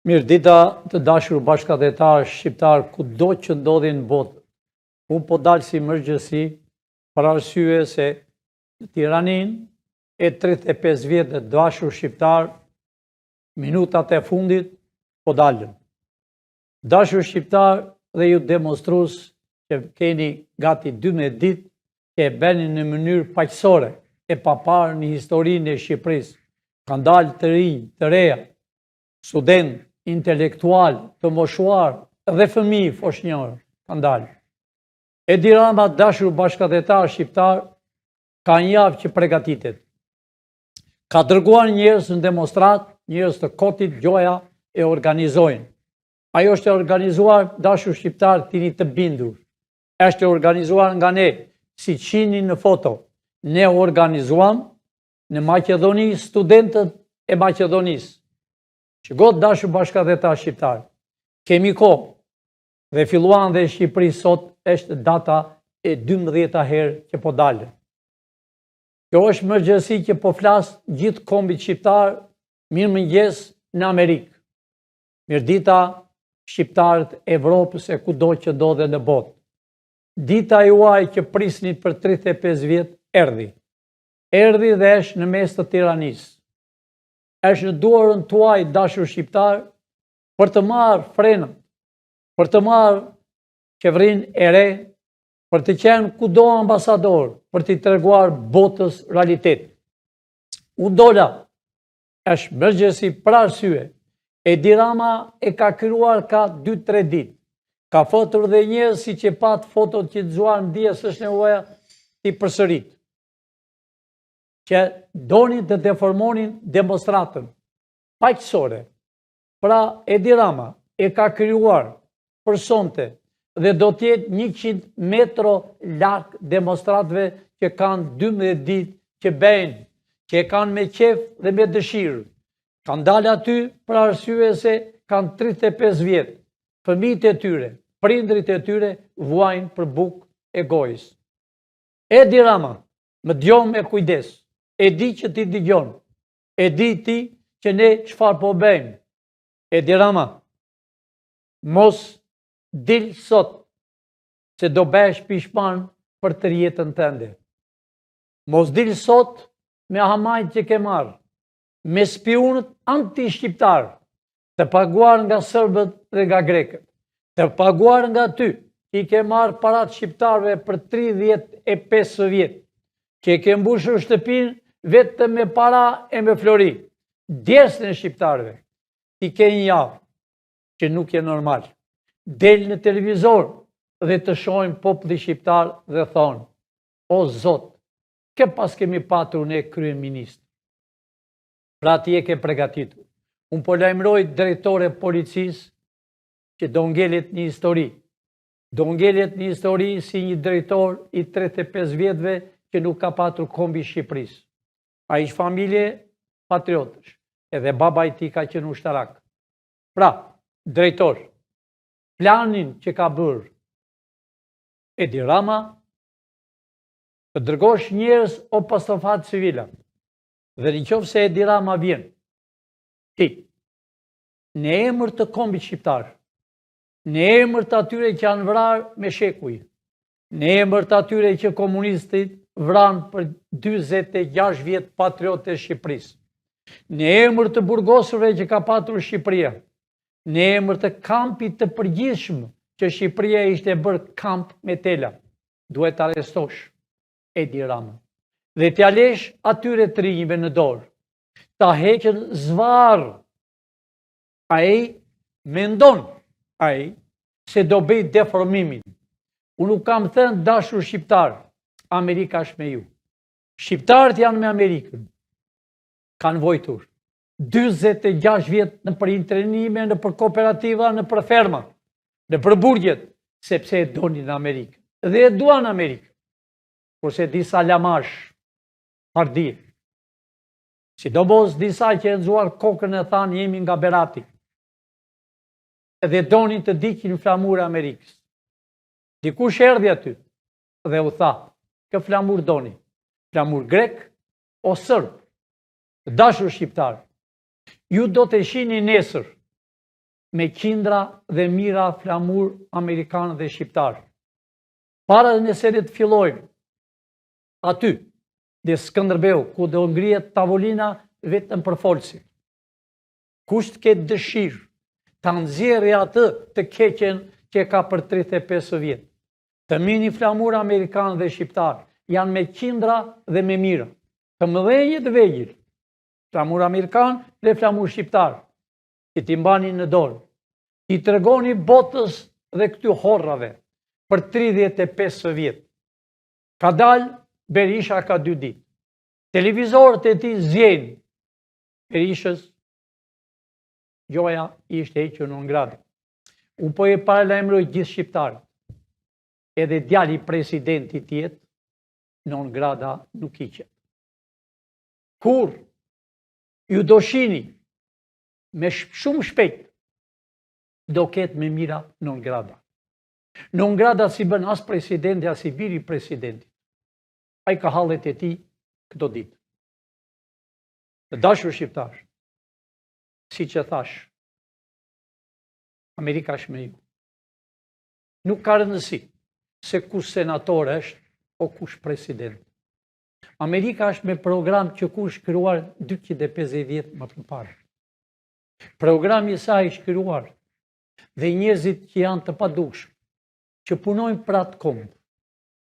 Mirëdita të dashur bashkëdhetarë shqiptar kudo që ndodhin në botë. Unë po dalë si mërzgjësi për arsye se në Tiranin e 35 vjetë të dashur shqiptar, minutat e fundit po dalën. Dashur shqiptar dhe ju demonstrus që keni gati 12 ditë që e beni në mënyrë paqësore e paparë në historinë e Shqipërisë. Kanë dalë të rinj, të reja, student, intelektual, të moshuar dhe fëmijë foshnjorë kanë dalë. Edi Rama, dashur bashkëdhetar shqiptar, ka një javë që pregatitet. Ka dërguar njerëz në demonstrat, njerëz të kotit, gjoja e organizojnë. Ajo është organizuar, dashur shqiptar, tini të bindur. Është organizuar nga ne, si qini në foto. Ne organizuam në Maqedoni studentët e Maqedonisë. Që gotë dashur bashkëdhetar shqiptar, kemi kohë dhe filluan dhe Shqipëri sot është data e 12 herë që po dalë. Kjo është mërzgjësi që po flasë gjithë kombit shqiptar, mirë mëngjes në Amerikë. Mirëdita shqiptarët Evropës e kudo që ndodhe në botë. Dita juaj që prisnit për 35 vjetë erdhi. Erdhi dhe është në mes të Tiranisë. Është në duarën tuaj dashur shqiptar për të marrë frenën, për të marrë qeverinë e re, për të qenë kudo ambasador, për të treguar botës realitet. U dola është mërzgjësi për arsye. Edi Rama e ka krijuar ka 2-3 ditë. Ka fotur dhe njerëz si që pat fotot që të zuar në dje së është nevoja t'i përsërit. Që donin të deformonin demonstratën paqësore. Pra Edi Rama e ka krijuar për sonte dhe do t'jetë 100 metro larg demonstratëve që kanë 12 ditë që bëjnë, që e kanë me qef dhe me dëshirë. Kanë dalë aty për arsye se kanë 35 vjetë. Fëmijët e tyre, prindrit e tyre vuajnë për bukë e gojës. Edi Rama, më dëgjon me kujdes. E di që ti dëgjon. E di ti që ne çfarë po bëjmë. Edi Rama, mos dil sot se do bësh pishman për të jetën tënde. Mos dil sot me hamajt që ke marrë, me spionët anti-shqiptar, të paguar nga serbët dhe nga grekët, të paguar nga ty, që i ke marrë parat shqiptarve për 35 vjetë, që i ke mbushur shtëpinë vetëm me para e me flori, djersën e shqiptarve, i ke një javë, që nuk je normal. Del në televizor dhe të shohim populli shqiptar dhe thonë, o Zot, ke pas kemi patur ne kryeministër. Pra ti e ke pregatitur. Unë po lajmëroj drejtore policisë që do ngelet një histori. Do ngelet një histori si një drejtor i 35 vjetëve që nuk ka patur kombi Shqipërisë. A ish familje patriotësh, edhe baba i ti ka qenë ushtarak. Pra, drejtor, planin që ka bërë Edi Rama, të dërgosh njerëz o pastofat civila, dhe në qoftë se Edi Rama vjen, ti, në emër të kombit shqiptar, në emër të atyre që janë vrarë me shekuj, në emër të atyre që komunistit vranë për 26 vjetë patriotë e Shqipërisë, në emër të burgosurve që ka patur Shqipëria, në emër të kampit të përgjithshëm që Shqipëria ishte bërë kamp me tela, duhet të arrestosh Edi Rama. Dhe t'ja lesh atyre të rinjve në dorë, ta heqën zvarë. Ai mendon, se do bëj deformimin. Unë nuk kam thënë dashur shqiptar, Amerika është me ju. Shqiptarët janë me Amerikën. Kanë vojtur 26 vjetë në për intrenime, në për kooperativa, në për ferma, në për burgjet, sepse e donin Amerikën. Dhe e duan Amerikën. Kurse disa lamash, pardi, sidomos disa që e nëzuar kokën e thanë jemi nga Berati, dhe donin të dikin flamur e Amerikës. Dikush erdhi aty dhe u tha, kë flamur doni, flamur grek o sërb, dashur shqiptar, ju do të shihni nesër me qindra dhe mira flamur amerikanë dhe shqiptarë. Para nëse ne të fillojmë aty, dhe Skënderbeu, ku do ngrihet tavolina vetëm për folësi. Kush të ketë dëshirë ta nxjerrë atë të keqen që ka për 35 vjet. Të mini flamur amerikanë dhe shqiptarë janë me qindra dhe me mira, të mëdhenj dhe vegjël, flamur amerikanë dhe flamur shqiptarë, që t'i mbani në dorë, i tregoni botës dhe këty horrave për 35 vjet. Ka dalë Berisha ka 2 ditë. Televizorët e tij zgjenë Berishës, gjoja ishte hequr non grata. Unë po e paralajmëroj gjithë shqiptarët. Edhe djali presidentit tjetë, non grata nuk hiqet. Kur ju do shini me shumë shpejt, do ketë me mira non grata. Non grata si bën as presidenti, as i biri presidentit. A i ka hallet e ti këto ditë. Të dashur shqiptarë, si që thash, Amerika është me ju. Nuk ka rëndësi se kush senator është o kush president. Amerika është me program që kush shkruar 250 vjet më përpara. Programi i saj është shkruar dhe njerëzit që janë të padukshëm, që punojnë për atë kombë,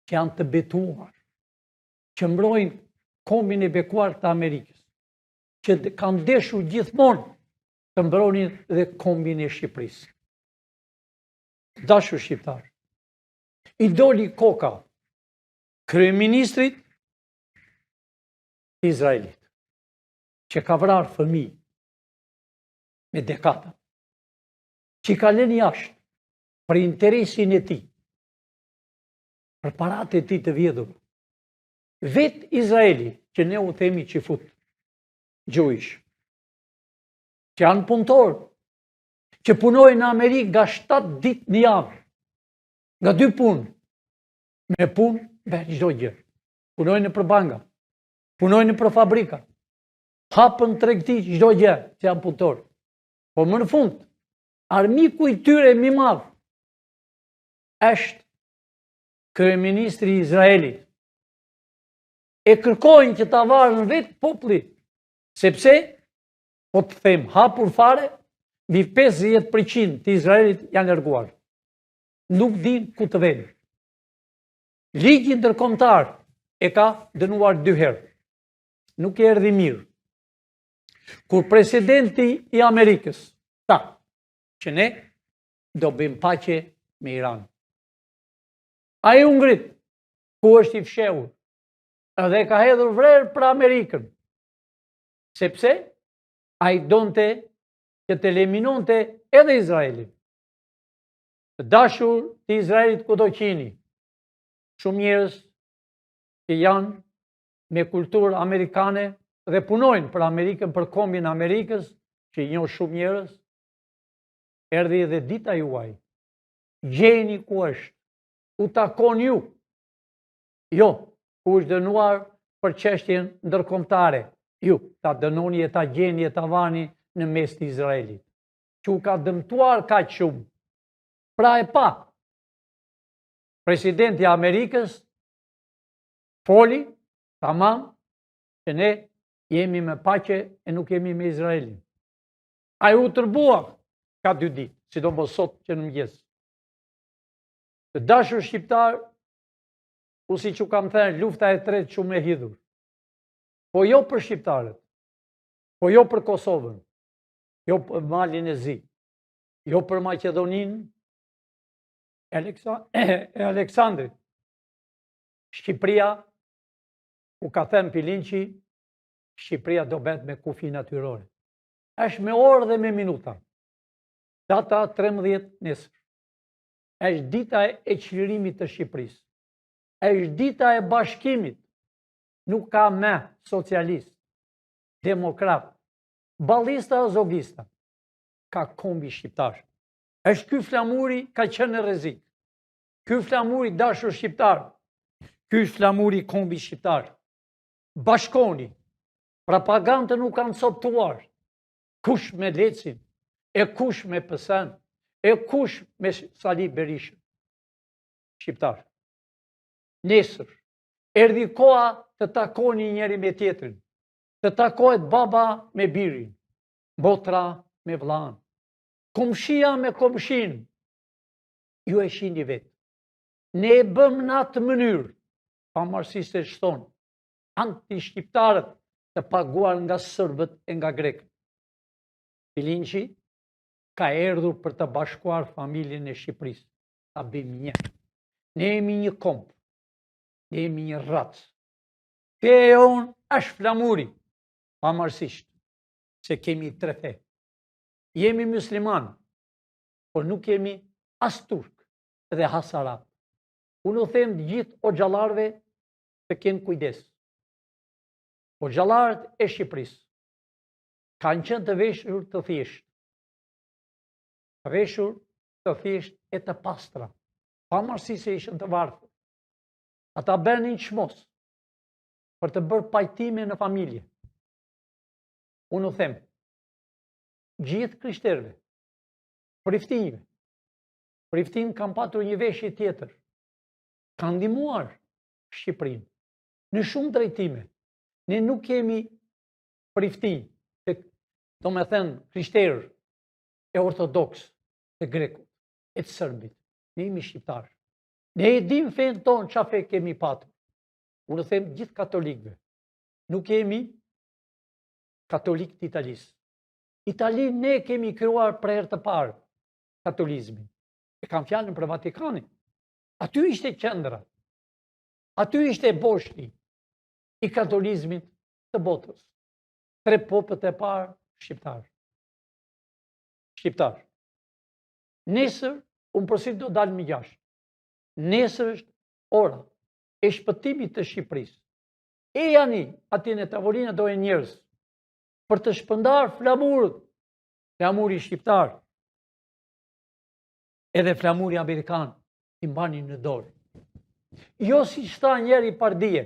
që janë të betuar, që mbrojnë kombin e bekuar të Amerikës, që kanë deshur gjithmonë të mbronin dhe kombin e Shqipërisë. Dashur shqiptar, i doli koka kryeministrit Izraelit, që ka vrarë fëmijë me dekada, që ka lënë jashtë për interesin e tij, për paratë e tij të vjedhur. Vetë Izraeli, që ne u themi qifut, Jewish, që janë punëtorë, që punojnë në Amerikë nga 7 ditë në javë, nga 2 punë, me punë bërë çdo gjë. Punojnë për banka, punojnë për fabrika, hapën tregti çdo gjë që janë punëtorë. Po më në fund, armiku i tyre më i madh është kryeministri i Izraelit. E kërkojnë që ta varën vetë populli, sepse, po të them, hapur fare, mbi 50% të Izraelit janë larguar. Nuk din ku të vënë. Ligji ndërkombëtar e ka dënuar 2 herë. Nuk e erdhi mirë. Kur presidenti i Amerikës tha që ne do bëjmë paqe me Iran. Ai u ngrit, ku është i fshehur, edhe ka hedhur vrerë për Amerikën, sepse ai donte që të eliminonte edhe Izraelin. Të dashur të Izraelit kudo qeni, shumë njerëz që janë me kulturë amerikane dhe punojnë për Amerikën, për kombin Amerikës, që i njoh shumë njerëz, erdhi edhe dita juaj. Gjeni ku është, u takon ju. Jo, u është dënuar për çështjen ndërkombëtare. Ju ta dënoni e ta gjeni e ta vani në mes të Izraelit, që u ka dëmtuar kaq shumë. Pra e pa, presidenti i Amerikës foli, tamam, që ne jemi me paqe e nuk jemi me Izraelin. Ai u tërbua ka 2 ditë, sidomos sot që në mëngjes. Të dashur shqiptar, u siç u kam thënë, lufta e tretë shumë e hidhur. Po jo për shqiptarët, po jo për Kosovën, jo për Malin e Zi, jo për Maqedoninë e Aleksandrit. Shqipëria, u ka thënë Pilinçi, Shqipëria do bëhet me kufi natyrore. Është me orë dhe me minuta. Data 13 nesër. Është dita e çlirimit të Shqipërisë. Është dita e bashkimit. Nuk ka me socialist, demokrat, ballista o zogista. Ka kombi shqiptar. Është ky flamuri ka qenë në rrezik. Ky flamuri dashur shqiptar. Ky flamuri kombi shqiptar. Bashkoni. Propagandën nuk kanë sottuar. Kush me lecin, e kush me PSN, e kush me Sali Berishën. Shqiptar. Nesër, erdhi koha të takoni njëri me tjetrin, të takohet baba me birin, botra me vllain, komshia me komshin. Ju e shihni vetë. Ne e bëm në atë mënyrë, pavarësisht se shton, anti-shqiptarët të paguar nga serbët e nga grekët. Bilinçi ka erdhur për të bashkuar familjen e Shqipërisë. Ta bëjmë një. Ne jemi një komp, ne jemi një racë. Feja jonë është flamuri, pavarësisht se kemi 3 fe. Jemi musliman, por nuk jemi as turk dhe as arab. Unë u them gjithë o xhallarëve të kenë kujdes. O xhallarët e Shqipërisë kanë qenë të veshur të thjeshtë. Të veshur të thjeshtë e të pastra, pavarësisht se ishin të varfër. Ata bënin çmos për të bërë pajtime në familje. Unë u them gjithë krishterëve, priftinë kanë patur një veshje tjetër. Kanë ndihmuar Shqipërinë në shumë drejtime. Ne nuk kemi priftinë, do me thënë krishterë e ortodoks, të grekut, e të sërbit. Ne jemi shqiptarë. Ne e dim fenë tonë qa fe kemi patur. Unë them gjithë katolikëve. Nuk jemi katolikë të Italisë. Italinë ne kemi krijuar për herë të parë katolizmin. E kam fjalën për Vatikanin. Aty ishte qendra. Aty ishte boshti i katolizmit të botës. 3 popët e parë shqiptarë. Shqiptarë. Nesër, unë përsi do dalë më 6. Nesër është ora e shpëtimit të Shqipërisë. E janë ati në tavolinë do e njerëz për të shpëndar flamurët, flamuri shqiptar, edhe flamuri amerikan, i mbani në dorë. Jo si shta njeri pardije,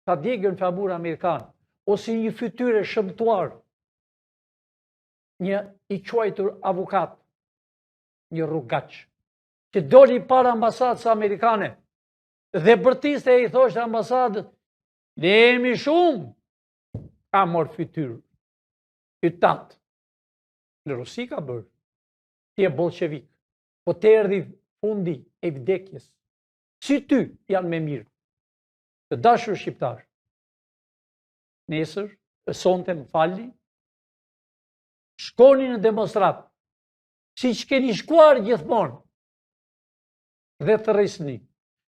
ta djegën flamur amerikan, ose një fytyre shëmtuar, një i quajtur avukat, një rrugaq, që doli para ambasadës amerikane, dhe bërtiste e i thoshtë ambasadës, ne jemi shumë, ka mor fytyrë, ytatë. Në Rusi ka bërë, ti e bolshevik, po të erdhi fundi e vdekjes, si ty janë me mirë, të dashur shqiptar. Nesër, sonte më falni, shkoni në demonstrat, si që keni shkuar gjithmonë, dhe të rrisni,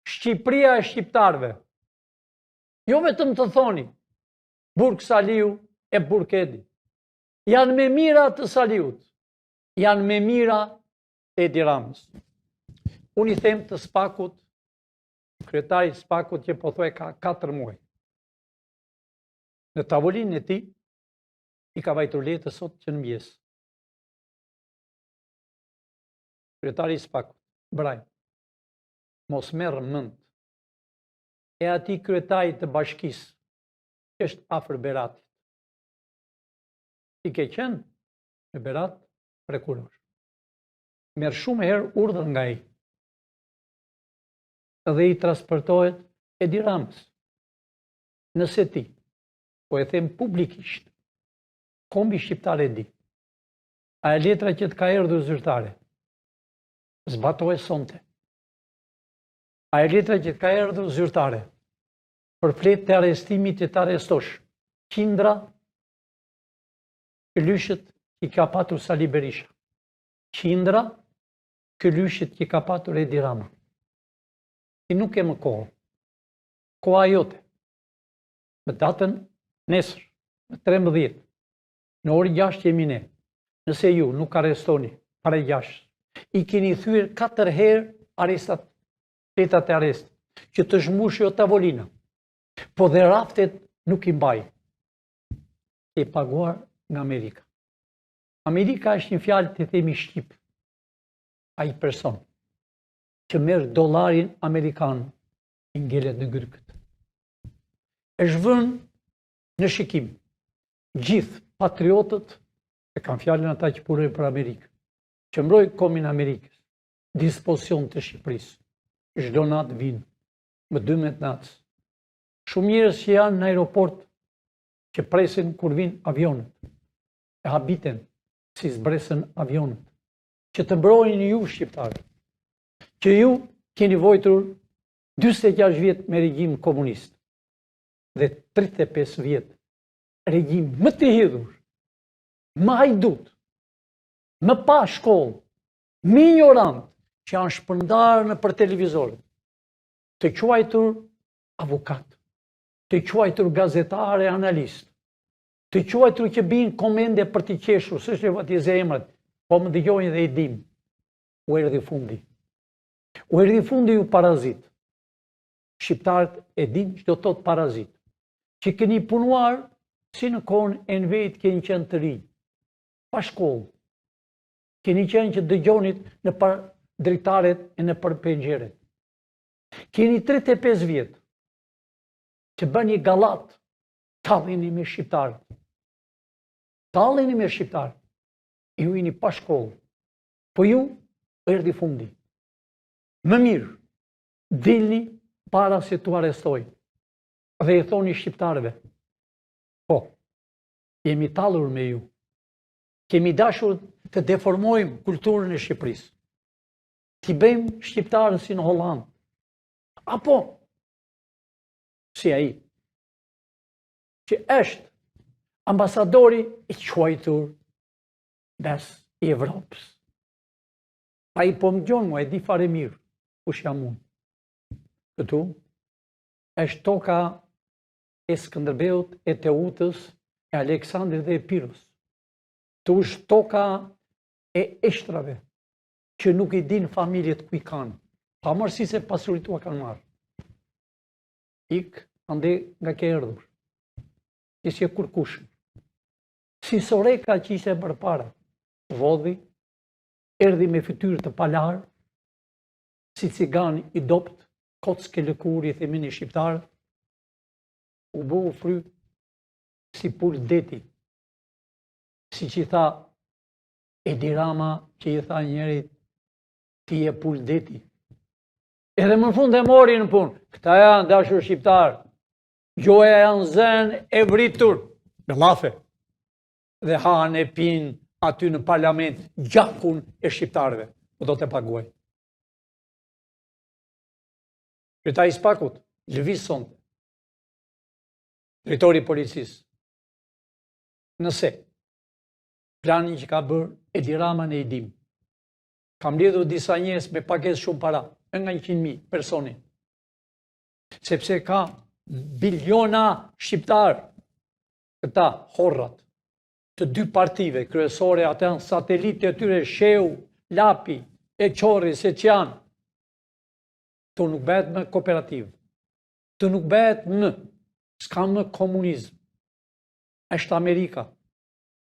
Shqipëria e shqiptarve. Jo vetëm të thoni, Burg Saliu e Burg Edi. Janë me mira të Saliut, janë me mira të Edi Ramës. Unë i them të Spakut, kryetari Spakut që po thoj ka 4 muaj. Në tavolinë e tij i ka vajtur letë sot që në mëngjes. Kryetari Spakut, Braj, mos merr mend. E ati kryetari të bashkisë, që është afër Beratit. I ke qenë në Berat prekuror. Merr shumë herë urdhër nga ai. Dhe i transportohet Edi Ramës. Nëse ti, po e them publikisht, kombi shqiptar e di, a e letra që të ka erdhur zyrtare, zbatohet sonte. A e letra që të ka erdhur zyrtare, për flet të arrestimit që të arrestosh, qindra këlyshët që ka patur Sali Berisha, qindra këlyshët që ka patur Edi Rama. Ti nuk e më kohë, koha jote, më datën nesër, në 13, në orë 6 jemi ne, nëse ju nuk arrestoni, pare 6, i keni thyer 4 herë arrestat, letat e arrest, që të zhmushë jo tavolina, po dhe raftet nuk i mbaj. E paguar nga Amerika. Amerika është një fjalë të themi shqip. Ai person që merr dollarin amerikan i ngelet në gërkët. Është vënë në shikim gjithë patriotët e kam fjalën ata që punojnë për Amerikë, që mbroj komin Amerikës, dispozicion të Shqipërisë. Çdo natë vinë, më 12 natës. Shumë njerëz që janë në aeroport, që presin kur vinë avionët, e habiten si zbresën avionët, që të mbrojnë ju shqiptarë, që ju keni vojtur 46 vjet me regjim komunist dhe 35 vjet regjim më të hidhur, më hajdut, më pa shkollë, më ignorant, që janë shpërndarë në për televizorët, të quajtur avokat, të quajtur gazetare analist, të quajtur që binë komende për t'i qeshur, së është e t'i zemrat, po më dëgjojnë dhe i dim, u erdhi fundi. U erdhi fundi ju parazit. Shqiptarët e din që do të parazit, që keni punuar si në kohën e në vetë keni qenë të rinj, pa shkollë, keni qenë që dëgjonit në par dritaret e në për pengjeret. Keni 35 vjetë që bëni galat, tallini me shqiptarët. Tallini me shqiptarët. Ju jeni pa shkollë, po ju erdhi fundi. Më mirë, dilni para se t'u arrestoj dhe i thoni shqiptarëve, po, jemi tallur me ju, kemi dashur të deformojmë kulturën e Shqipërisë, t'i bëjmë shqiptarën si në Hollandë, apo si ai, që është ambasadori i quajtur bes i Evropës. Ai po më gjonë mua, e di fare mirë, kush jam unë. Këtu është toka e Skënderbeut, e Teutës, e Aleksandrit dhe e Pirës. Tu është toka e eshtrave, që nuk i din familjet ku i kanë, pa mërësi se pasuritua kanë marë. Ik, ande nga ke erdhur, që si e kurkushën. Si Soreka që ishe përpara, vodhi, erdhi me fytyrë të palarë, si cigan i dopt, kocke lëkuri, themin i shqiptarë, u bu u fry si pul deti, si që i tha Edi Rama, që i tha njerit, ti e pul deti. Edhe më në fund e mori në punë, këta janë dashur shqiptarë, gjoja janë zënë e vritur, në lafe, dhe hanë e pinë aty në parlament, gjakun e shqiptarëve, po do të paguaj. Kryetari i Spakut, lëviz sonte, drejtori i policisë, nëse planin që ka bërë Edi Rama në idim, kam lidhur disa njerëz me pagesë shumë para, nga 100.000 personi, sepse ka biliona shqiptarë, këta horrat, të dy partive kryesore, atë janë satelitë e tyre, Sheu, Lapi, e Qorri, se që janë, të nuk bëhet më kooperativë, të nuk bëhet më, s'ka më komunizm. Është Amerika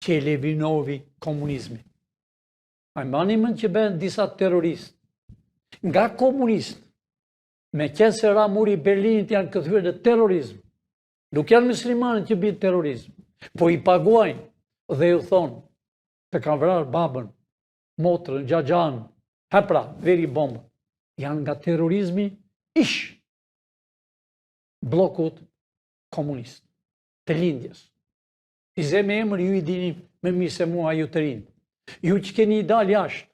që e levinovi komunizmi. A mbani mend që bëhen disa terroristë, nga komunistë, me qenë se ramuri Berlinit janë këthyer në terrorizm, nuk janë muslimanët që bëjnë terrorizm, po i paguajnë dhe ju thonë të kanë vrarë babën, motrën, xhaxhan, hapra, veri bombë. Janë nga terrorizmi ish blokut komunist, të lindjes. I ze me emër ju i dini me mirë se mua ju të rinë. Ju që keni i dalë jashtë,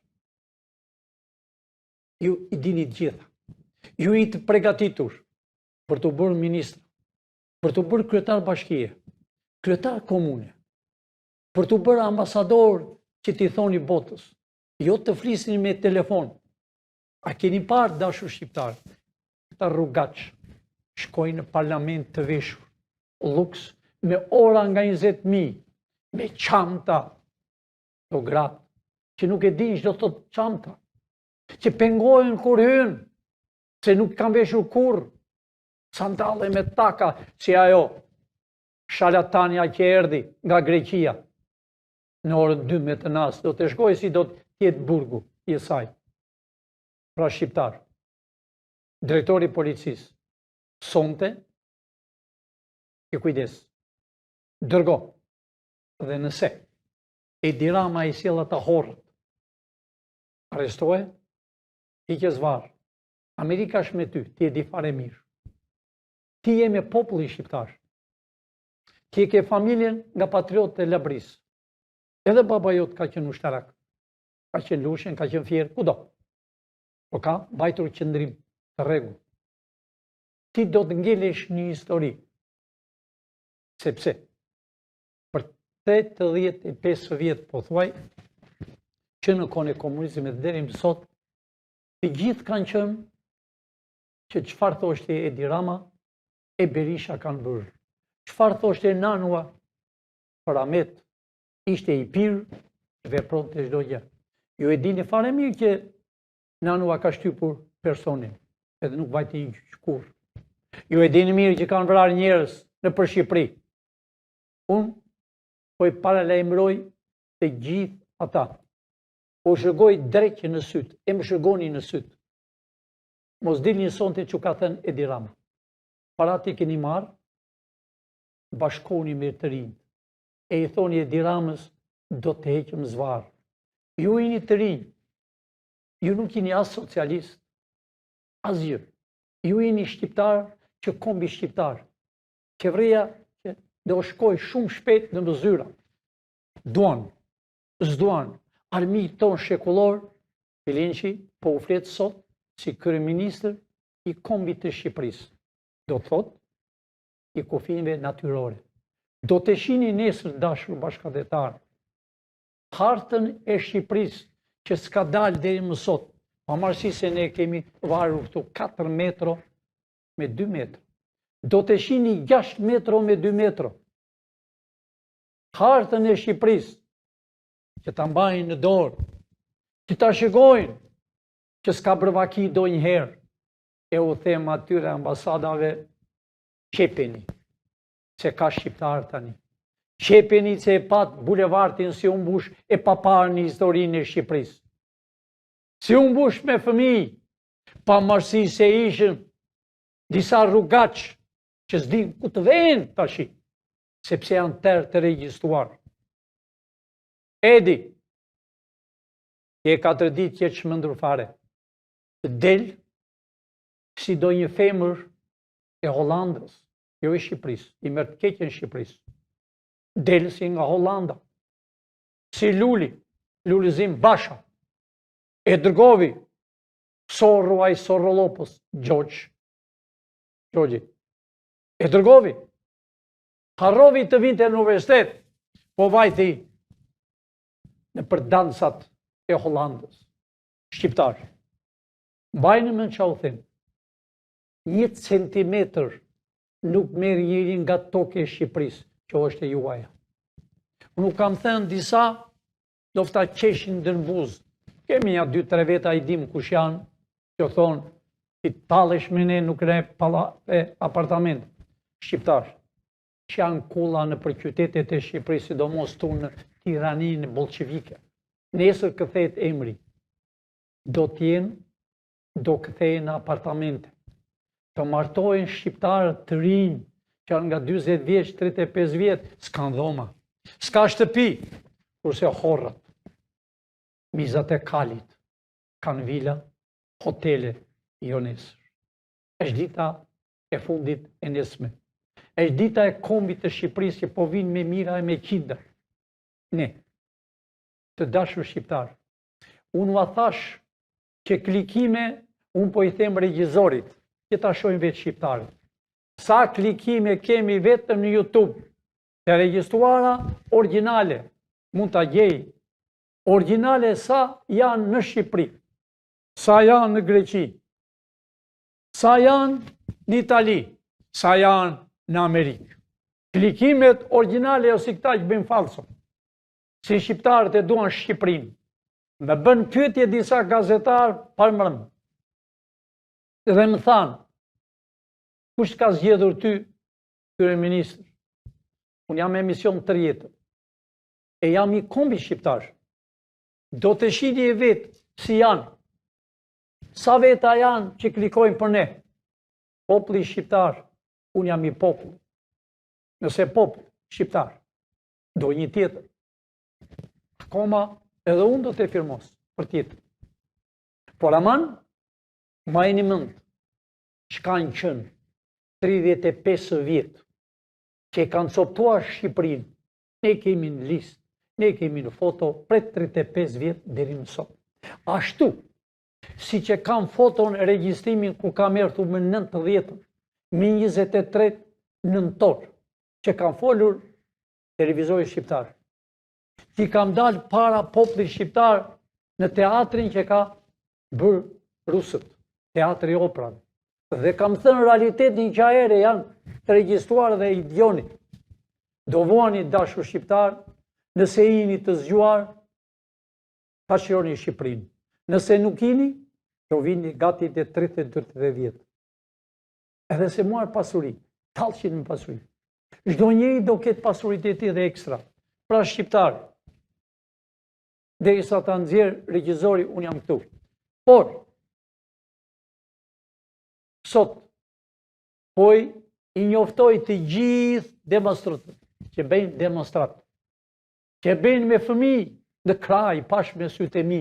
ju i dini gjitha. Ju i të pregatitur për të bërë ministra, për të bërë kryetar bashkie, kryetar komune, për të bërë ambasador që t'i thoni botës, jo të flisni me telefon. A keni parë dashur shqiptarë? Këta rrugaq shkojnë në parlament të veshur, luks, me ora nga 20.000, me çanta, të gratë, që nuk e din që do të thotë çanta, që pengojnë kur hynë, se nuk kanë veshur kur, sandalle me taka, si ajo shalatania që erdhi nga Greqia, në orën 12 të nasë, do të shkojë si do të jetë burgu i saj. Pra shqiptar, drejtori i policisë, sonte, që kujdes, dërgo, dhe nëse Edi Rama i sjell ata horrët. Arrestohet, hiqe zvarr. Amerika është me ty, ti e di fare mirë. Ti je me populli shqiptar. Ti e ke familjen nga patriotët e Labris. Edhe baba jot ka qenë ushtarak. Ka qenë Lushen, ka qenë Fier, kudo. Po ka mbajtur qëndrim të rregull. Ti do të ngelesh një histori. Sepse për 85 vjet po thuaj që në kohën e komunizmit deri më sot, të gjithë kanë qenë që çfarë thoshte Edi Rama e Berisha kanë bërë. Çfarë thoshte Nanua për Ahmet ishte i pirë, vepronte çdo gjë. Ju e dini fare mirë që Nanua ka shtypur personin, edhe nuk vajti i gjyqur. Ju e dini mirë që kanë vrarë njerëz në për Shqipëri. Unë po i paralajmëroj të gjithë ata. Po shërgoj drejtë në sytë, e më shërgoni në sytë. Mos dilni sonte që ka thënë Edi Rama. Parati keni marë, bashkoni me të rinjë. E i thoni Edi Ramës, do të heqëm zvarë. Ju jeni të rinjë. Ju nuk jeni as socialist, as gjë. Ju jeni shqiptar që kombi shqiptar. Qeveria që do shkoj shumë shpejt në mëzyra. Duan, s'duan, armiqtë tonë shekullor, Bilinqi po u flet sot si kryeministër i kombit të Shqipërisë. Do thot, i kufive natyrore. Do të shihni nesër, dashur bashkëdhetar, hartën e Shqipërisë që s'ka dalë deri më sot, pavarësisht se ne kemi varur këtu 4 metro me 2 metro. Do të shihni 6 metro me 2 metro. Hartën e Shqipërisë që ta mbajnë në dorë, që ta shikojnë që s'ka bërvaki do njëherë, e u them atyre ambasadave, qepeni, se ka shqiptarë tani. Qepeni se e pat bulevardin si unë bush e paparë një historinë e Shqipërisë. Si unë bush me fëmijë, pa marësi se ishën disa rrugaqë që s'din ku të vejnë tashi, sepse janë tërë të regjistruar. Edi, e 4 ditë që çmendur fare, të del si do një femër e Hollandës, jo e Shqipërisë, i merr të keqen Shqipërisë. Del si nga Hollanda, si Lulizim Basha, e dërgovi Sorruaj Sorrolopos, Gjogji, e dërgovi, harrovi të vinte në universitet, po vajti në për dansat e Hollandës, shqiptar. Mbajnë më në qa u them, 1 centimetër nuk merë njëri nga toke e Shqipërisë, që është e juaja. Unë kam thënë disa, do fta qeshin dë në buzë. Kemi ja 2-3 veta i dim kush janë, që thonë, që talesh me ne nuk ne apartament. Shqiptar, që janë kulla në për qytetet e Shqipërisë, sidomos tu në Tiranin bolshevike. Nesër këthet emri, do t'jenë, do këthejnë në apartamente. Të martojnë shqiptarët të rinj, që janë nga 20 vjeç, 35 vjet, s'kan dhoma, s'ka shtëpi, kurse horrët, mizat e kalit, kanë vila, hotele, jo nesër. Është dita e fundit e nesme. Është dita e kombit të Shqipërisë që po vinë me mira e me qindër. Ne, të dashur shqiptar, unë va thash që klikime, unë po i them regjizorit, që ta shojnë vetë shqiptarët. Sa klikime kemi vetëm në YouTube, të regjistruara originale, mund të gjej, originale sa janë në Shqipëri, sa janë në Greqi, sa janë në Itali, sa janë në Amerikë. Klikimet originale ose këta që bëjmë falso, si shqiptarët e duan Shqipërinë. Me bën pyetje disa gazetarë parmërëm. Dhe më thanë, kush ka zgjedhur ty, kryeministër? Unë jam emision të rjetër. E jam i kombi shqiptar. Do të shihni e vetë si janë. Sa veta janë që klikojnë për ne? Populli shqiptar, unë jam i popull. Nëse popull shqiptar, do një tjetër. Akoma edhe unë do të firmos për tjetë. Por aman, ma e një mënd, që kanë qënë 35 vjetë, që e kanë coptuar Shqipërinë, ne kemi në listë, ne kemi në foto prej 35 vjetë deri në sot. Ashtu, si që kam foton e regjistrimin ku kam ertu me 90, me 23 nëntor, që kam folur televizori shqiptar. Ti kam dalë para popullit shqiptar në teatrin që ka bërë rusët, teatri operave. Dhe kam thënë realitetin që aere janë të regjistruar dhe i djonit. Do vuani dashur shqiptar, nëse jini të zgjuar, pashironi Shqipërinë. Nëse nuk jini, do vini gati të 30-40 vjetë. Edhe se muar pasuri, talqin në pasuri. Çdo njeri do ketë pasurit e tij dhe ekstra. Pra shqiptar, derisa ta nxjerr regjizori, unë jam këtu. Por, sot, i njoftoj të gjithë demonstrantët, që bëjnë demonstrat, që bëjnë me fëmijë në kraj, pash me sytë e mi.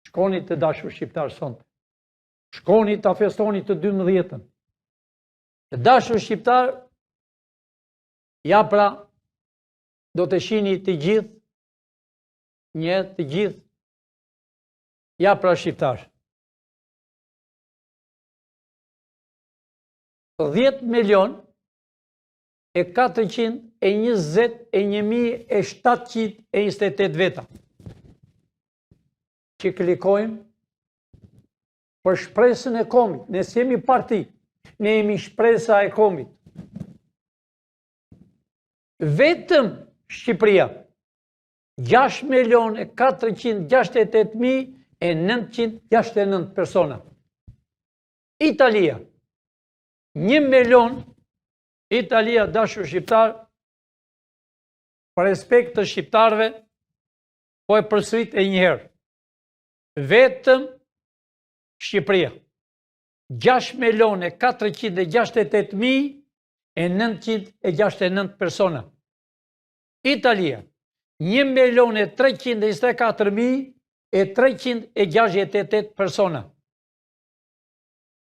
Shkoni të dashur shqiptar sonte. Shkoni të festoni të 12-ën. Të dashur shqiptar, ja pra, do të shihni të gjithë, të gjithë, ja pra shqiptar. 10.421.728 veta që klikojmë për shpresën e Komit. Ne s'jemi parti, ne jemi shpresa e Komit. Vetëm Shqipëria 6.468.969 persona. Italia 1 milion, Italia dashur shqiptar, për respekt të shqiptarve, po e përsërit e njëherë. Vetëm Shqipëria 6.468.969 persona. Italia 1.324.368 persona.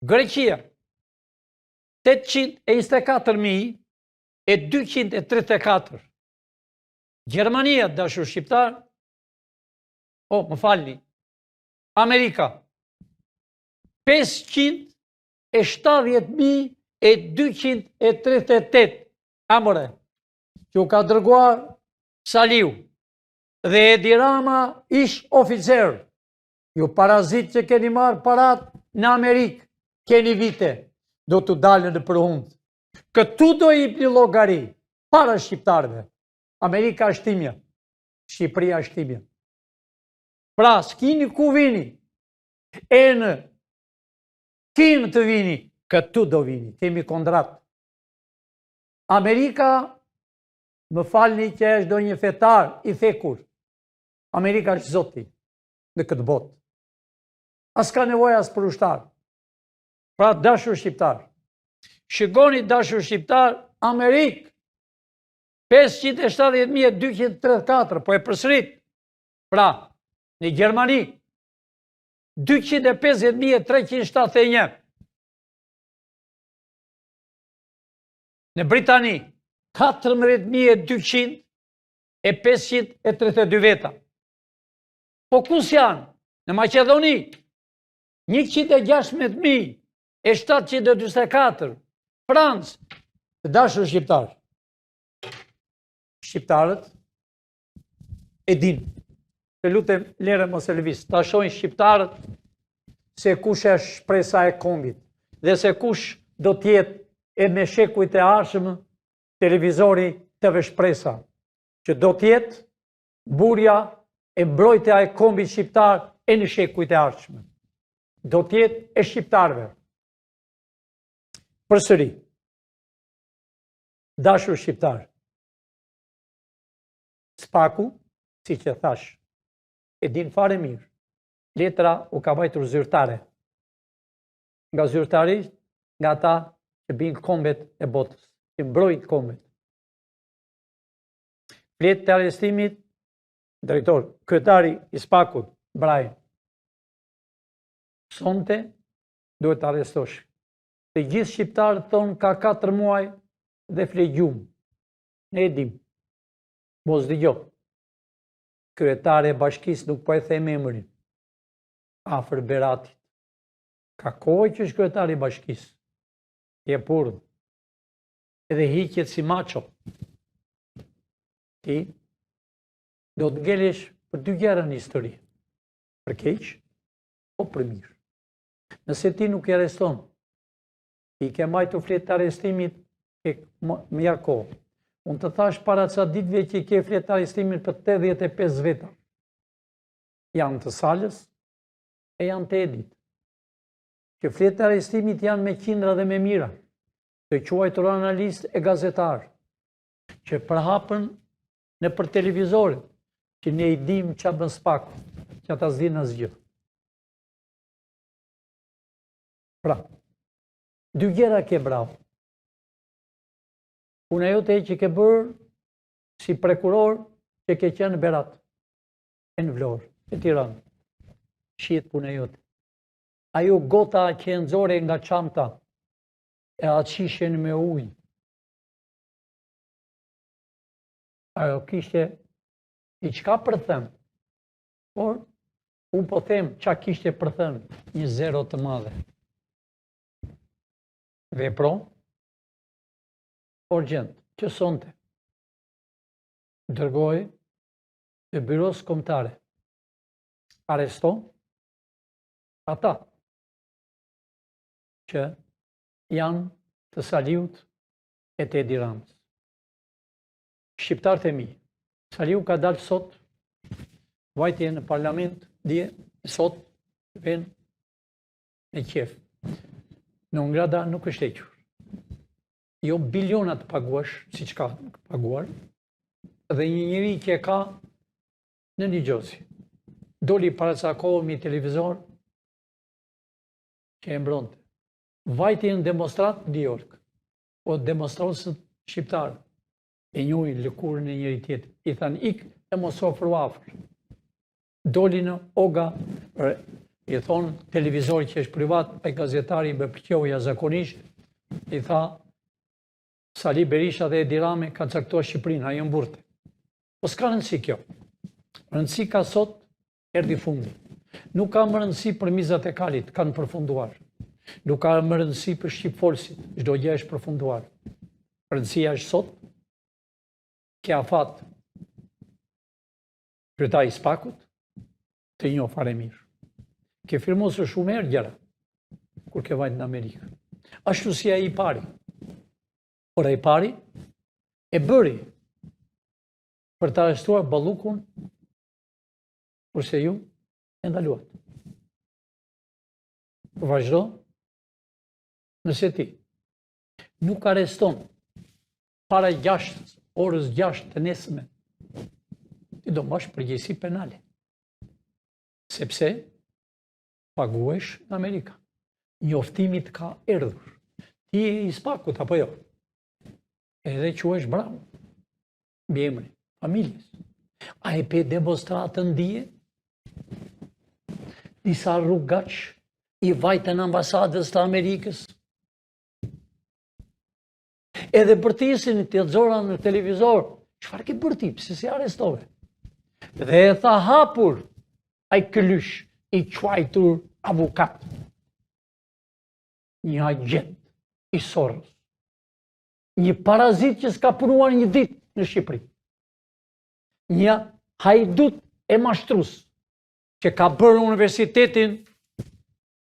Greqia 824.234. Gjermania, dashur shqiptar, më falni, Amerika 570.238. Amore, që u ka dërguar Saliu dhe Edi Rama ish oficer. Ju parazit që keni marë parat në Amerikë, keni vite, do të dalën në përhund. Këtu do i një llogari para shqiptarve. Amerika është timja, Shqipëria është timja. Pra, s'kini ku vini, e në kim të vini, këtu do vini, kemi kondrat. Amerika, më falni që është do një fetar i thekur. Amerika është zoti në këtë botë. As ka nevojë as për ushtar. Pra, dashur shqiptar, shikoni dashur shqiptar, Amerikë 570.234, po e përsërit. Pra, në Gjermani 250.371. Në Britani 14.232 veta. Po kus janë? Në Maqedoni 116.724. Francë, të dashur shqiptar. Shqiptarët e din. Të lutem lere mos e lëviz. Ta shohin shqiptarët se kush është shpresa e Kombit dhe se kush do t'jetë e me shekujt e ardhshëm televizori TV Shpresa, që do t'jetë burja e mbrojtja e Kombit shqiptar e në shekujt e ardhshëm. Do t'jetë e shqiptarve. Përsëri, dashur shqiptar, Spaku, si që thash, e din fare mirë, letra u ka vajtur zyrtare. Nga zyrtarisht, nga ta që binë kombet e botës, që mbrojt kombet. fletë të arrestimit, drejtor, kryetari i SPAK-ut, Braj, sonte duhet të arrestosh. Të gjithë shqiptarët thonë ka 4 muaj dhe fle gjumë. Ne e dim. Mos dëgjo. Kryetare e bashkisë nuk po e them emrin. Afër Beratit. Ka kohë që është kryetari i bashkisë. Je purë. Edhe hiqet si macho. Ti do të ngelesh për 2 gjëra në histori. Për keq o për mirë. Nëse ti nuk i arreston, i ke majtur fletë të arrestimit e më ja kohë. Unë të thash para ca ditëve që i ke fletë të arrestimit për 85 veta. Janë të Salës e janë të Edit. Që fletë të arrestimit janë me qindra dhe me mira, të quajtur analist e gazetar, që përhapën në për televizorit, që ne i dim që bën SPAK, që ata s'din asgjë. Pra, 2 gjëra ke bravo. Puna jote që ke bërë si prokuror që ke qenë Berat, e në Vlorë, e Tiranë. Shihet puna jote. Ajo gota që e nxore nga çanta e atë shishen me ujë. Ajo kishte i qka për thënë, por unë po them qa kishte për thënë, një zero të madhe. Vepro, urgjent, që sonte, dërgoj të byros kombëtare, arreston ata që janë të Saliut e të Edi Ramës. Shqiptarët e mi, Saliu ka dalë sot, vajtje në parlament, dje, sot, ven në qef. Në ngrada nuk është hequr. Jo bilionat paguash, si që ka paguar, dhe një njëri që ka në një gjozi. Doli para ca kohë mi televizor, që e mbronte. Vajti në demonstrat në New York, o demonstrosët shqiptarë, e njojnë lëkurën e njëri tjetër. I thanë, ik e mos ofru afër. Doli në oga, i thonë televizori që është privat, e gazetari me përqoja zakonisht, i tha, Sali Berisha dhe Edi Rame ka caktuar Shqipërinë, ajo në burte. Po s'ka rëndësi kjo. Rëndësi ka sot, erdi fundi. Nuk ka më rëndësi për mizat e kalit, kanë përfunduar. Nuk ka më rëndësi për Shqipfolsit, çdo gjë është përfunduar. Rëndësia është sot, ke afat kryetari i SPAK-ut, të njoh fare mirë. Ke firmosur shumë herë gjëra, kur ke vajtë në Amerikë. Ashtu si ai i pari. Por ai i pari e bëri për të arrestuar Ballukun, kurse ju e ndaluat. Vazhdo, nëse ti nuk arreston para orës 6 të nesme, ti do mbash përgjegjësi penale. Sepse paguesh në Amerika. Njoftimit ka erdhur. Ti je i SPAK-ut apo jo? Edhe quhesh bravo. Mbi emrin familjes. A e pe demonstratën dije? Disa rrugaç i vajtën ambasadës të Amerikës. Edhe për tisin të lexora në televizor, çfarë ke bërë ti? Pse si arrestove? Dhe e tha hapur ai këlysh i quajtur avokat. Një agent i Soros. Një parazit që s'ka punuar një ditë në Shqipëri. Një hajdut e mashtrus që ka bërë universitetin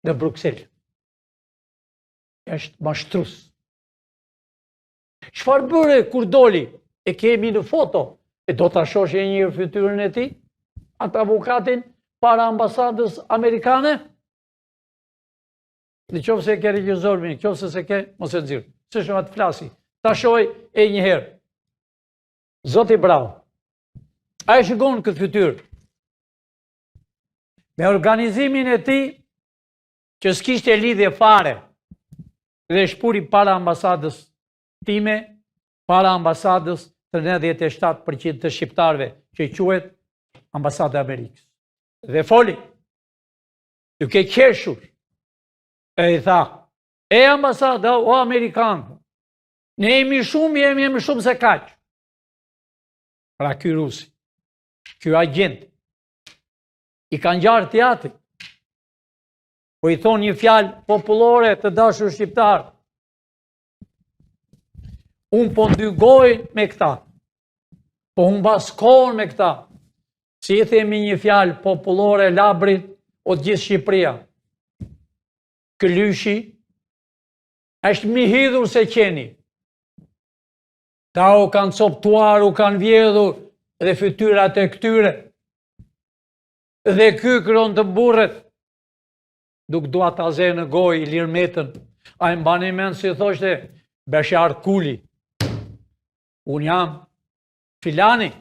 në Bruxelles. Është mashtrus. Çfarë bëre kur doli? E kemi në foto. E do ta shohësh një herë fytyrën e tij? Atë avokatin para ambasadës amerikane? Në qoftë se ke regjizor mirë, qoftë se ke, mos e nxirr. Se shumë të flasi. Ta shohë e një herë. Zoti bravo. A e shikon këtë fytyrë? Me organizimin e tij që s'kishte lidhje fare dhe shpuri para ambasadës time, para ambasadës 97% të shqiptarëve që quhet Ambasada e Amerikës. Dhe foli, duke qeshur, e i tha, e ambasada o Amerikanë, ne jemi shumë se kaq. Pra ky rusi, ky agent, i kanë ngjarë teatri, po i thonë një fjalë popullore të dashur shqiptar. Unë po ndygoj me këta, po unë baskon me këta, si i themi një fjalë popullore labrit o gjithë Shqipëria. Këlyshi është mi hidhur se qeni. Ta u kanë coptuar, u kanë vjedhur dhe fytyrat e këtyre. Dhe ky kron të burret, duk dua ta ze në gojë Ilir Metën, a e mbani mend si thoshte Bashar Kuli. Unë jam filani,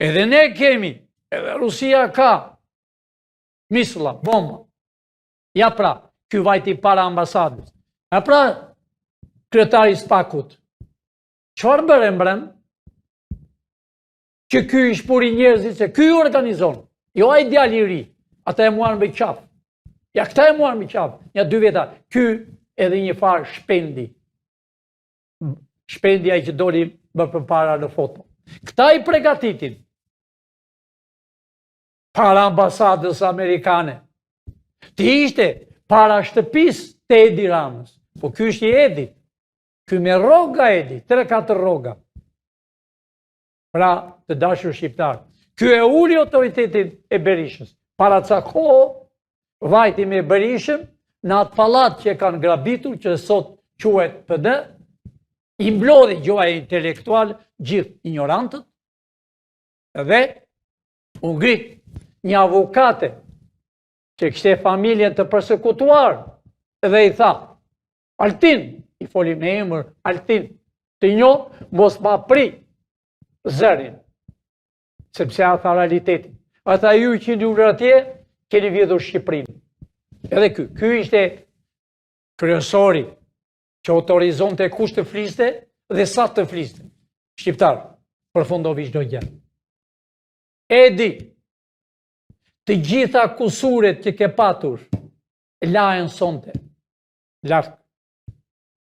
edhe ne kemi, edhe Rusia ka misla, bomba. Ja pra, ky vajti para ambasadës. Ja pra, kryetari Spakut, çfarë bërë mbrëm? Që ky i shpuri njerëzit se ky organizon, jo ai djali i ri, ata e muan me qaf. Ja këta e muan me qaf, ja 2 veta, ky edhe një farë shpendi. Shpendi ai që doli më përpara në foto. Këta i përgatitin para ambasadës amerikane. Ti ishte para shtëpisë të Edi Ramës. Po ky është i Edit. Ky me rroga Edi, 3-4 rroga. Pra, të dashur shqiptar, ky e uli autoritetin e Berishës. Para ca kohë, vajti me Berishën në atë pallat që kanë grabitur, që sot quhet PD, i mblodhi gjuaja intelektual gjithë ignorantët, dhe u ngrit një avokate që kishte familjen të përsekutuar, dhe i tha, Altin, i foli me emër Altin, të njoh, mos ma pri zërin, sepse a tha realitetin. A tha ju që një urë atje, keni vjedhur Shqipërinë. Edhe ky ishte kryesori që autorizonte kush të fliste dhe sa të fliste. Shqiptar, përfundovi çdo gjë. Edi, të gjitha kusuret që ke patur, lahen sonte. Lart.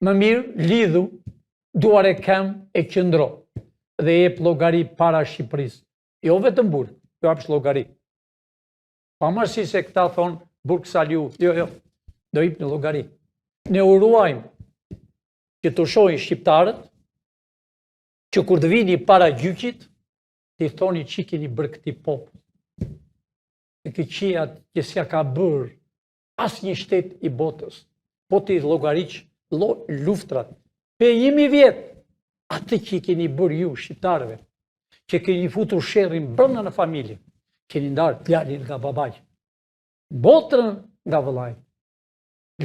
Më mirë lidhu, duar e kem e qëndro dhe jep llogari para Shqipërisë. Jo vetëm burg, jo hapsh llogari. Pavarësisht se këta thonë burg saliu, jo, do jep në llogari. Ne uruajmë që të shohin shqiptarët që kur të vini para gjyqit, ti thoni që keni bërë këti popull. Të këqia që s'ja ka bërë asë një shtet i botës, po ti llogariq luftrat. Pe 1000 vjetë, atë që keni bërë ju shqiptarëve, që keni futur sherrin brenda në familje, keni ndarë djalin nga babaj, botrën nga vëllai,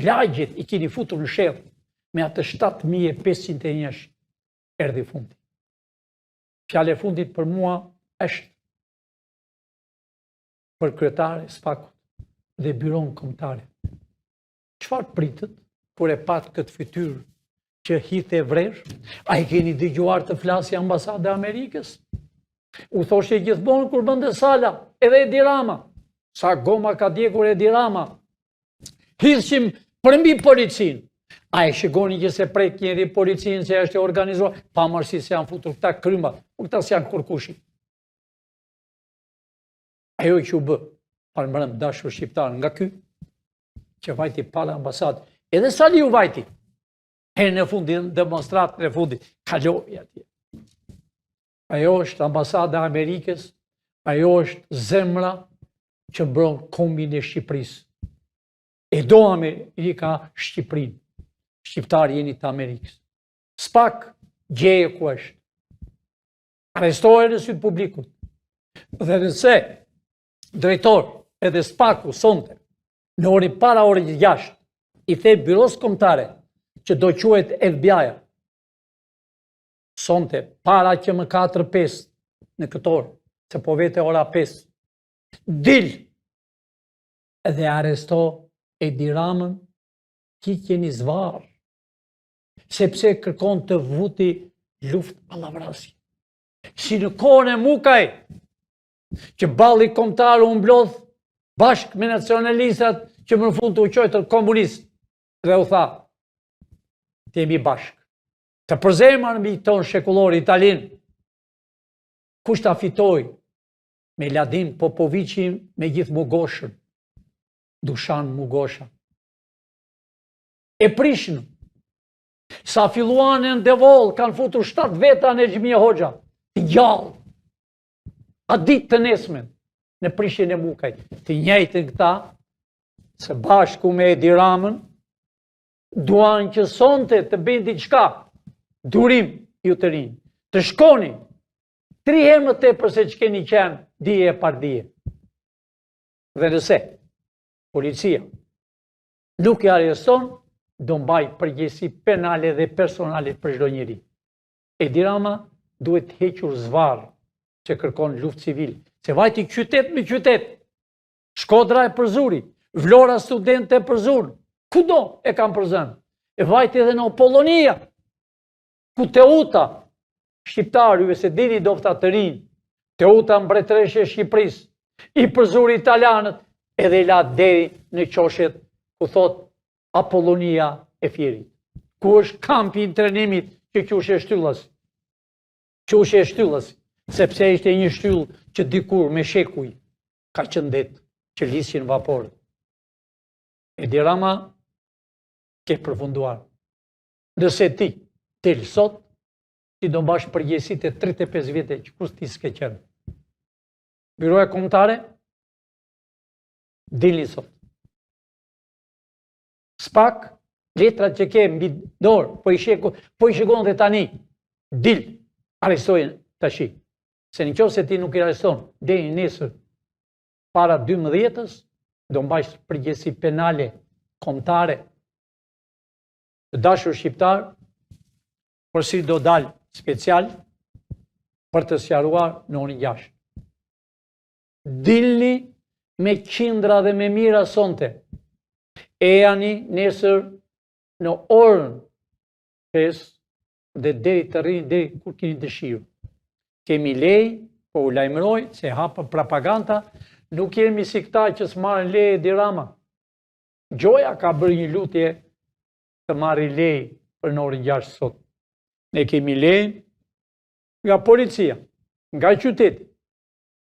lagjet i keni futur në sherr, me atë 7500 njesh, erdhi fundi. Fjala e fundit për mua është për kryetarin Spakut dhe byron kombëtare. Çfarë pritet kur e pat këtë fytyrë që hithë e vresh? A i keni dëgjuar të flasë ambasada e Amerikës? U thoshe gjithmonë kur bënde sala, edhe Edi Rama. Sa goma ka djegur Edi Rama. Hithshim përmbi policinë. A e shikoni që se prek njëri policinë që është e organizuar, pavarësisht se janë futur këta krymba, por këta s'janë kurkushi. Ajo që u bë, parëmbrëm dashur shqiptar nga ky, që vajti para ambasadë, edhe sali u vajti, herë në fundin, demonstratën e fundit, kaloi atje. Ajo është ambasada e Amerikës, ajo është zemra që mbron kombin e Shqipërisë. E do Amerika Shqipërinë. Shqiptarë jeni të Amerikës. Spak, gjeje ku është. Arrestohet në sytë publikut. Dhe nëse drejtor edhe Spaku sonte, në orin para orën 6, i the byros kombëtare që do quhet FBI-a, sonte, para që më 4-5 në këtë orë, se po vete ora 5, dil edhe arresto Edi Ramën, ki keni zvarë, sepse kërkon të vuti luftë pallavrasje. Si në kohën e Mukaj, që balli kombëtar u mblodh bashkë me nacionalistat që më në fund të uqojtër komunist dhe u tha, të jemi bashkë. Të përzemër mbi tonë shekullor italin, kush ta fitoj me Ladin Popovici me gjithë Mugoshën, Dushan Mugosha. E prishnë, sa filluanën Devol kanë futur 7 veta në Xhimia Hoxha, të gjallë, a ditë të nesmen, në prishjen e Mukaj, të njëjtën këta, se bashku me Edi Ramën, duan që sonte të bëjnë diçka, durim ju të rinj, të shkoni 3 herë më tepër se që keni qenë dije e pardije. Dhe nëse policia nuk e arreston, do mbaj përgjegjësi penale dhe personale për çdo njeri. Edi Rama duhet hequr zvarr që kërkon luftë civil, se vajti qytet me qytet. Shkodra e përzuri, Vlora studente e përzur, kudo e kam përzën. E vajti edhe në Polonia, ku Teuta, shqiptar, juve se dini dofta të rinj, Teuta mbretëreshja e Shqipërisë, i përzuri italianët, edhe la deri në qoshet ku thot Apollonia e Fierit, ku është kampi i trajnimit që quhet e shtyllës. Quhet e shtyllës, sepse ishte një shtyllë që dikur me shekuj ka qëndet që lishin vaporët. Edi Rama ke përfunduar. Nëse ti del sot, ti do mbash përgjegjësitë e 35 vite që kus ti s'ke qenë. Byroja kombëtare dilni sot. Spak, letrat që ke mbi dorë, po i shikon dhe tani, dil, arrestojnë tashi. Se në qoftë se ti nuk i arreston, deri nesër para 12-s, do mbash përgjegjësi penale kombëtare. Të dashur shqiptar, përsi do dalë special për të sqaruar në orën 6. Dilni me qindra dhe me mira sonte. Ejani nesër në orën 5 dhe deri të rrini deri kur keni dëshirë. Kemi lej, po u lajmëroj se hapë propaganda, nuk jemi si këta që s'marrin lej Edi Rama. Gjoja ka bërë një lutje të marri lej për në orën 6 sot. Ne kemi lej nga policia, nga qyteti,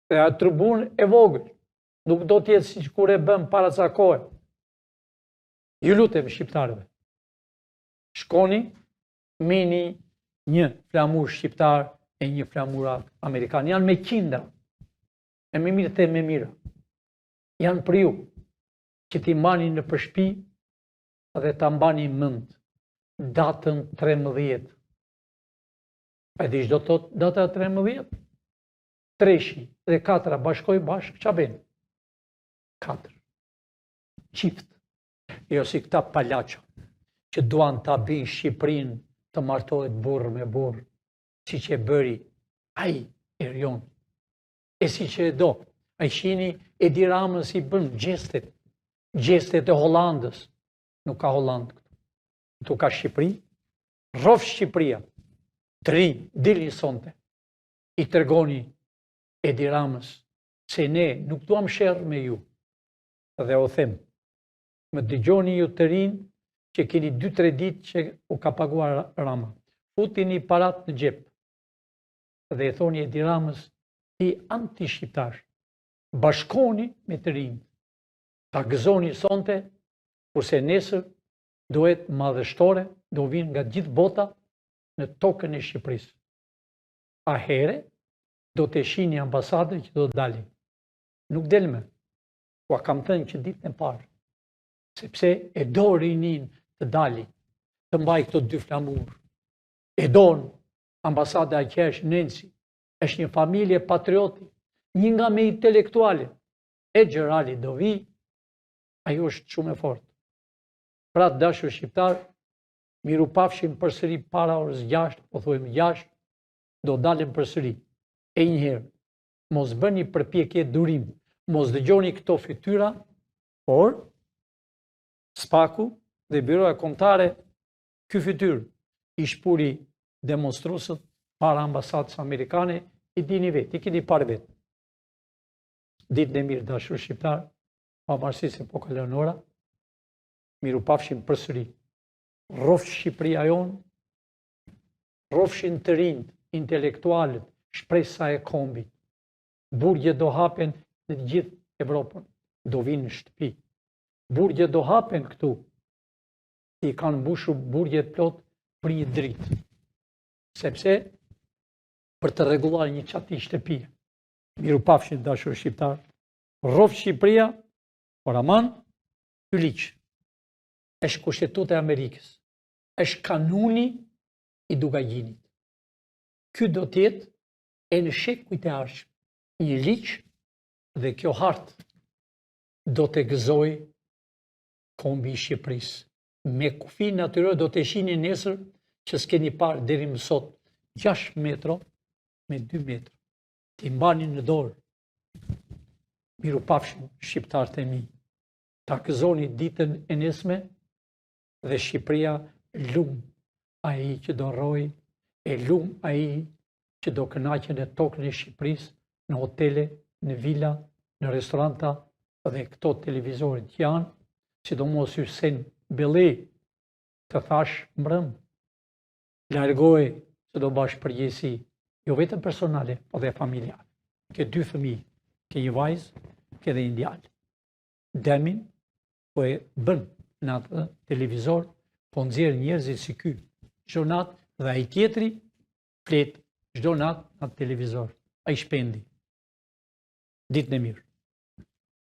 dhe a tribun e vogël, nuk do t'jetë si kur e bëm para ca kohe. Ju lutem shqiptarëve, shkoni, mini një flamur shqiptar e një flamur amerikan. Janë me qindra, e me mirë të me mira. Janë për ju, që ti mbani në përshpi dhe ta mbani mënd datën 13. E di çdo thot data 13? 3 dhe 4 bashkoj bashkë, qa ben? 4. Qift. Jo si këta palaqa, që duan ta bëjnë Shqipërinë të martohet burr me burr, si që e bëri ai Erion. E si që e do, ai shini Edi Ramën si bën gjestet e Hollandës. Nuk ka Hollandë këtu. Këtu ka Shqipëri, rrof Shqipëria. Të rinj, dilni sonte, i tregoni Edi Ramës se ne nuk duam sherr me ju. Dhe o them, më dëgjoni ju të rinj që keni 2-3 ditë që u ka paguar Rama. Futini parat në xhep. Dhe e thoni Edi Ramës, ti anti-shqiptar, bashkoni me të rinj. Ta gëzoni sonte, kurse nesër duhet madhështore, do vinë nga gjithë bota në tokën e Shqipërisë. A here do të shihni ambasadën që do të dalin. Nuk delme, ku a kam thënë që ditën e parë, sepse e do rinin të dali, të mbaj këto 2 flamur. E don ambasada që është Nenci, është një familje patrioti, një nga me intelektuale, e Gjerali do vi, ajo është shumë e fortë. Pra të dashur shqiptar, miru pafshim përsëri para orës 6, po thuajmë 6, do dalim përsëri. E njëherë, mos bëni përpjekje durim, mos dëgjoni këto fytyra, por Spaku dhe Byroja Kombëtare, ky fytyrë i shpuri demonstruesët para ambasadës amerikane, i dini vetë, i keni parë vetë. Ditën e mirë, dashur shqiptar, pavarësisht se po kalon ora, mirupafshim përsëri. Rrofsh Shqipëria jonë, rrofshin të rinjt, intelektualët, shpresa e kombit. Burgje do hapen në gjithë Evropën, do vinë në shtëpi. Burgje do hapen këtu, i kanë mbushur burgjet plot për një dritë. Sepse për të rregulluar një çati shtëpie. Mirupafshim, dashur shqiptar, rrofsh Shqipëria, por aman, ky liq është kushtetuta e Amerikës, është kanuni i Dugagjinit. Ky do të jetë e në shekujt e ardhshëm një liq dhe kjo hartë do të gëzoj kombi i Shqipërisë. Me kufi natyror do të shihni nesër që s'keni parë deri më sot 6 metro me 2 metro. Ti mbani në dorë. Mirupafshim, shqiptarët e mi. Ta gëzoni ditën e nesme dhe Shqipëria lum ai që do rrojë, e lum ai që do kënaqen në tokën e Shqipërisë, në hotele, në vila, në restoranta dhe këto televizorit që janë, sidomos Hyrsen Belli, të thash mbrëm, largoj se do bash përgjegjësi, jo vetëm personale, po dhe familjare. Ke 2 fëmijë, ke një vajzë, ke dhe një djalë. Demin po e bën në atë televizor, po nxjerr njerëzit si ky, çdo natë dhe ai tjetri flet çdo natë në atë televizor. Ai shpendi. Ditën e mirë.